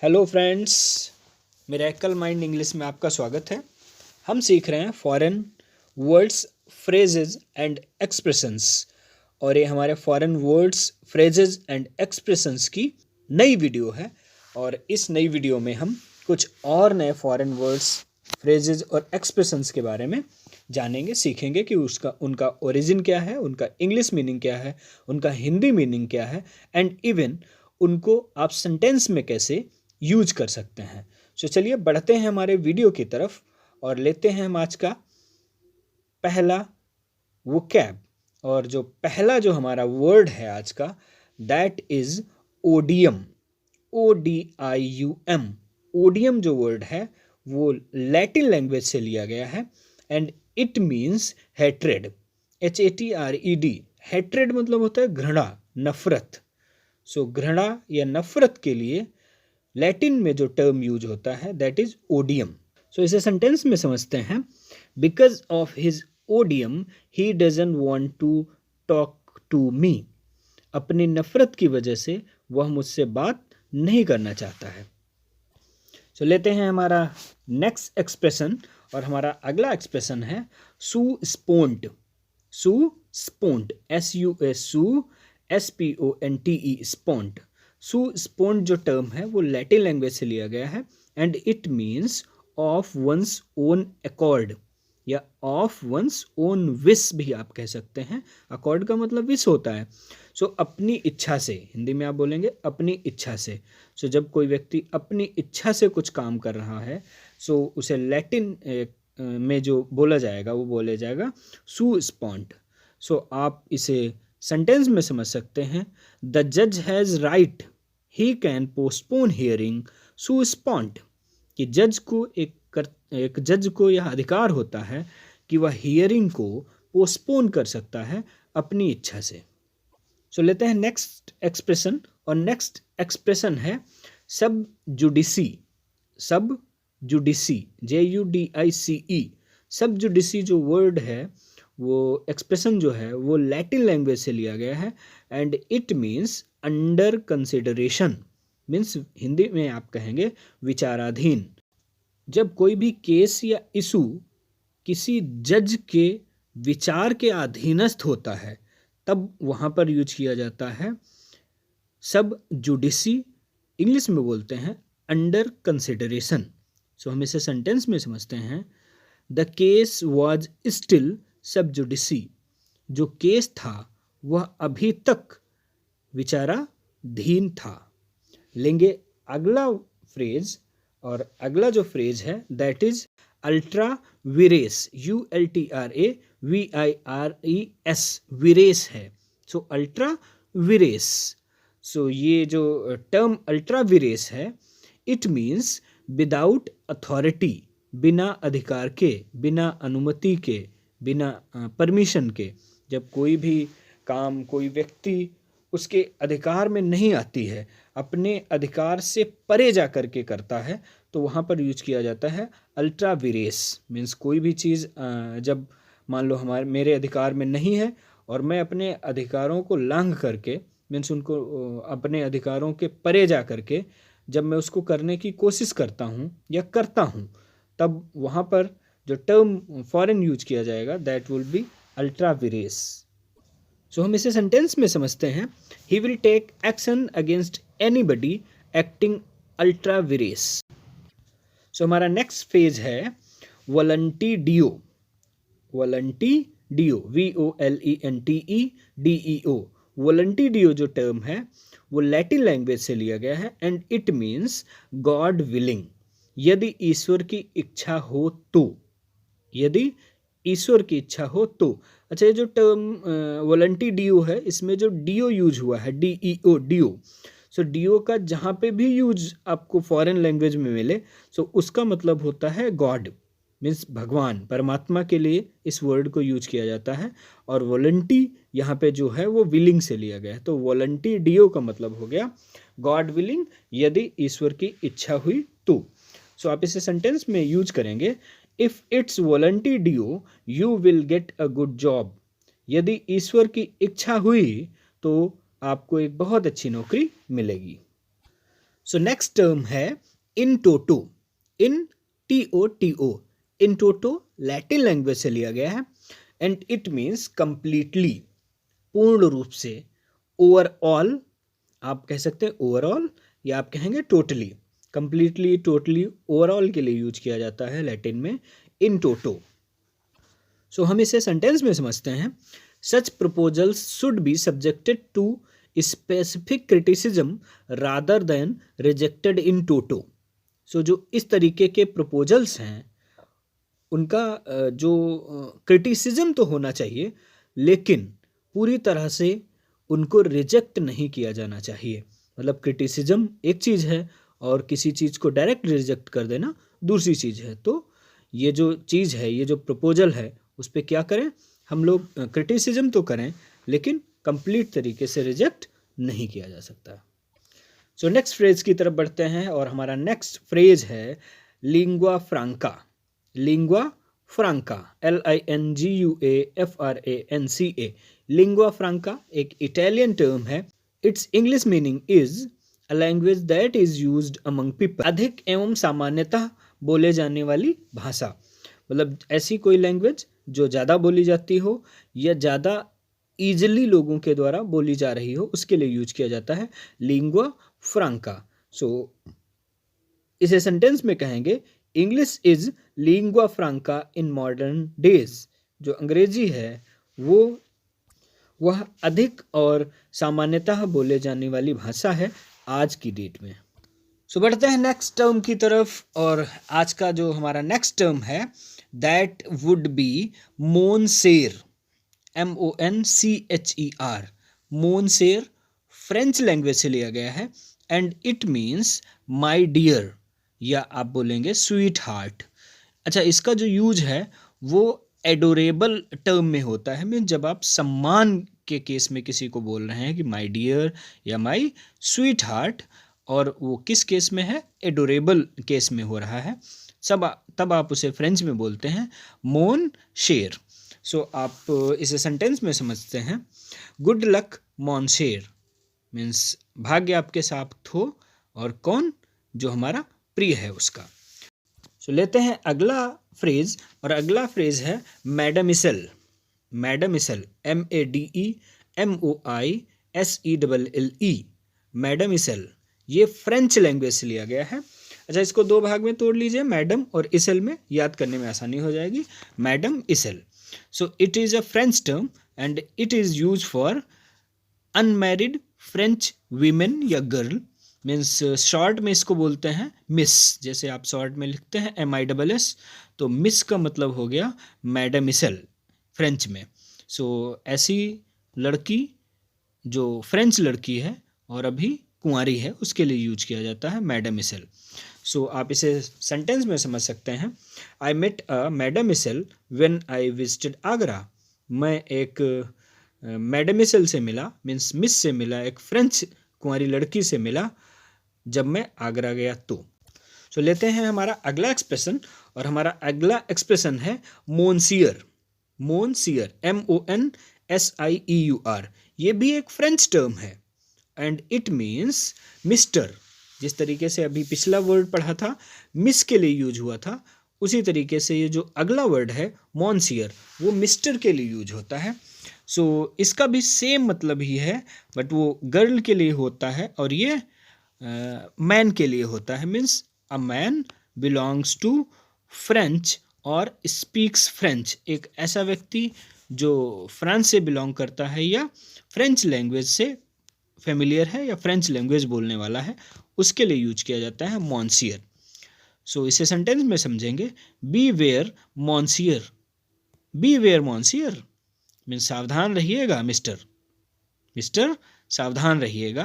Hello friends, miracle mind English में आपका स्वागत है। हम सीख रहे हैं foreign words, phrases and expressions और ये हमारे foreign words, phrases and expressions की नई वीडियो है। और इस नई वीडियो में हम कुछ और नए फॉरेन वर्ड्स, फ्रेजेस और एक्सप्रेशंस के बारे में जानेंगे, सीखेंगे कि उनका ओरिजिन क्या है, उनका इंग्लिश मीनिंग क्या है, उनका हिंदी मीनिंग क्या है एंड इवन उनको आप सेंटेंस में कैसे यूज कर सकते हैं। तो चलिए बढ़ते हैं हमारे वीडियो की तरफ और लेते हैं हम आज का पहला वोकैब। और जो पहला जो हमारा वर्ड है आज का, दैट इज ओडियम। ODIUM। ओडियम जो वर्ड है वो लैटिन लैंग्वेज से लिया गया है and it means hatred. HATRED। Hatred मतलब होता है घृणा, नफरत। सो घृणा या नफरत के लिए लैटिन में जो टर्म यूज होता है दैट इज ओडियम। सो इसे सेंटेंस में समझते हैं। Because of his odium he doesn't want to talk to me. अपनी नफरत की वजह से वह मुझसे बात नहीं करना चाहता है। सो लेते हैं हमारा नेक्स्ट एक्सप्रेशन और हमारा अगला एक्सप्रेशन है सू स्पोन्ट। सू स्पोन्ट, SUSPONTE, स्पोन्ट। सू स्पोन्ट जो टर्म है वो लैटिन लैंग्वेज से लिया गया है and it means of one's own accord या ऑफ वंस ओन विश भी आप कह सकते हैं। अकॉर्ड का मतलब विश होता है। सो अपनी इच्छा से, हिंदी में आप बोलेंगे अपनी इच्छा से। सो जब कोई व्यक्ति अपनी इच्छा से कुछ काम कर रहा है सो उसे लैटिन में जो बोला जाएगा वो बोला जाएगा सू स्पॉन्ट। सो आप इसे सेंटेंस में समझ सकते हैं। द जज has right he can postpone hearing suo sponte. कि जज को एक जज को यह अधिकार होता है कि वह हियरिंग को पोस्टपोन कर सकता है अपनी इच्छा से। सो लेते हैं नेक्स्ट एक्सप्रेशन और नेक्स्ट एक्सप्रेशन है सब जुडिसी। सब जुडिसी, JUDICE। सब जुडिसी जो वर्ड है वो एक्सप्रेशन जो है वो लैटिन लैंग्वेज से लिया गया है and it means under consideration. Means Hindi में आप कहेंगे विचाराधीन। जब कोई भी केस या इशू किसी जज के विचार के अधीनस्थ होता है तब वहाँ पर यूज किया जाता है सब जुडिसी। इंग्लिश में बोलते हैं अंडर कंसिडरेशन। सो हम इसे सेंटेंस में समझते हैं। द केस वॉज स्टिल सब जुडिसी। जो केस था वह अभी तक विचाराधीन था। लेंगे अगला फ्रेज और अगला जो फ्रेज है दैट इज अल्ट्रा विरेस। ULTRAVIRES, विरेस है। सो अल्ट्रा विरेस। सो ये जो टर्म अल्ट्रा विरेस है इट मीन्स विदाउट अथॉरिटी, बिना अधिकार के, बिना अनुमति के, बिना परमिशन के। जब कोई भी काम कोई व्यक्ति उसके अधिकार में नहीं आती है, अपने अधिकार से परे जा कर के करता है तो वहाँ पर यूज किया जाता है अल्ट्रा विरेस। मीन्स कोई भी चीज़ जब मान लो मेरे अधिकार में नहीं है और मैं अपने अधिकारों को लांघ करके, मीन्स उनको अपने अधिकारों के परे जा करके जब मैं उसको करने की कोशिश करता हूँ या करता हूँ तब वहाँ पर जो टर्म फॉरेन यूज किया जाएगा that will be ultra vires. So हम इसे सेंटेंस में समझते हैं। He will take action against anybody acting ultra vires. So हमारा नेक्स्ट फेज है वॉलंटीडियो। वॉलंटीडियो, VOLENTEDEO। वॉलंटीडियो जो टर्म है वो लैटिन लैंग्वेज से लिया गया है and it means God willing. यदि ईश्वर की इच्छा हो तो, यदि ईश्वर की इच्छा हो तो। अच्छा, ये जो टर्म वॉलंटीडियो है इसमें जो डियो यूज हुआ है, DEO, डियो। सो डियो का जहाँ पे भी यूज आपको फॉरेन लैंग्वेज में मिले सो उसका मतलब होता है गॉड, मीन्स भगवान, परमात्मा के लिए इस वर्ड को यूज किया जाता है। और वॉलंटी यहाँ पे जो है वो विलिंग से लिया गया है तो वॉलंटीडियो का मतलब हो गया गॉड विलिंग, यदि ईश्वर की इच्छा हुई तो। सो आप इसे सेंटेंस में यूज करेंगे। If it's volente Deo you will get a good job. यदि ईश्वर की इच्छा हुई तो आपको एक बहुत अच्छी नौकरी मिलेगी। सो नेक्स्ट टर्म है इन टोटो, इन TOTO, इन टोटो लैटिन लैंग्वेज से लिया गया है एंड इट मीन्स कंप्लीटली, पूर्ण रूप से, ओवरऑल, आप कह सकते हैं ओवरऑल या आप कहेंगे टोटली, कंप्लीटली, टोटली, ओवरऑल के लिए यूज किया जाता है लैटिन में इन टोटो। सो हम इसे सेंटेंस में समझते हैं, such proposals should be subjected to specific criticism rather than rejected in toto. So जो इस तरीके के प्रपोजल्स हैं उनका जो क्रिटिसिज्म तो होना चाहिए, लेकिन पूरी तरह से उनको रिजेक्ट नहीं किया जाना चाहिए। मतलब क्रिटिसिज्म एक चीज़ है और किसी चीज़ को डायरेक्ट रिजेक्ट कर देना दूसरी चीज़ है। तो ये जो चीज़ है, ये जो प्रपोजल है, उस पर क्या करें हम लोग, क्रिटिसिज्म तो करें लेकिन कंप्लीट तरीके से रिजेक्ट नहीं किया जा सकता। सो नेक्स्ट फ्रेज की तरफ बढ़ते हैं और हमारा नेक्स्ट फ्रेज है lingua Franca. Lingua Franca, LINGUAFRANCA, lingua Franca एक इटालियन टर्म है। It's English meaning is a language that is used among people, अधिक एवं सामान्यतः बोले जाने वाली भाषा। मतलब ऐसी कोई लैंग्वेज जो ज़्यादा बोली जाती हो या ज़्यादा ईजिली लोगों के द्वारा बोली जा रही हो, उसके लिए यूज किया जाता है लिंगुआ फ्रांका। सो इसे सेंटेंस में कहेंगे, English is lingua Franca in modern days. जो अंग्रेजी है वह अधिक और सामान्यतः बोले जाने वाली भाषा है आज की डेट में। सो बढ़ते हैं नेक्स्ट टर्म की तरफ और आज का जो हमारा नेक्स्ट टर्म है that would be monsieur, MONCHER। Monsieur French language से लिया गया है and it means my dear, या आप बोलेंगे स्वीट हार्ट। अच्छा, इसका जो यूज है वो एडोरेबल टर्म में होता है, मीन जब आप सम्मान के केस में किसी को बोल रहे हैं कि माई डियर या माई स्वीट हार्ट, और वो किस केस में है, एडोरेबल केस में हो रहा है, तब आप उसे फ्रेंच में बोलते हैं मोन शेर। सो आप इसे सेंटेंस में समझते हैं, गुड लक मॉनशेर, मीन्स भाग्य आपके साथ हो, और कौन, जो हमारा प्रिय है उसका। सो लेते हैं अगला फ्रेज, और अगला फ्रेज है मैडमिसल। मैडमिसल, MADEMOISELLE, मैडमिसल, ये फ्रेंच लैंग्वेज से लिया गया है। अच्छा, इसको दो भाग में तोड़ लीजिए, मैडम और इसल में, याद करने में आसानी हो जाएगी। Mademoiselle, so it is a French term and it is use for unmarried French women या गर्ल, मीन्स शॉर्ट में इसको बोलते हैं मिस। जैसे आप शॉर्ट में लिखते हैं MISS, तो मिस का मतलब हो गया मैडमिसल फ्रेंच में। सो ऐसी लड़की जो फ्रेंच लड़की है और अभी कुंवारी है, उसके लिए यूज किया जाता है मैडमिसल। सो आप इसे सेंटेंस में समझ सकते हैं, I met a mademoiselle when I visited Agra. मैं एक मैडमिसल से मिला, मीन्स मिस से मिला, एक फ्रेंच कुंवारी लड़की से मिला जब मैं आगरा गया तो। सो लेते हैं हमारा अगला एक्सप्रेशन, और हमारा अगला एक्सप्रेशन है मोनसियर। मोनसियर, MONSIEUR, ये भी एक फ्रेंच टर्म है एंड इट मीन्स मिस्टर। जिस तरीके से अभी पिछला वर्ड पढ़ा था मिस के लिए यूज हुआ था, उसी तरीके से ये जो अगला वर्ड है मोनसियर, वो मिस्टर के लिए यूज होता है। सो इसका भी सेम मतलब ही है, बट वो गर्ल के लिए होता है और ये मैन के लिए होता है, means a man belongs to French और स्पीक्स फ्रेंच। एक ऐसा व्यक्ति जो फ्रांस से बिलोंग करता है या फ्रेंच लैंग्वेज से फेमिलियर है या फ्रेंच लैंग्वेज बोलने वाला है, उसके लिए यूज किया जाता है मॉन्सियर। सो इसे सेंटेंस में समझेंगे, beware monsieur. Beware monsieur means सावधान रहिएगा मिस्टर, मिस्टर सावधान रहिएगा।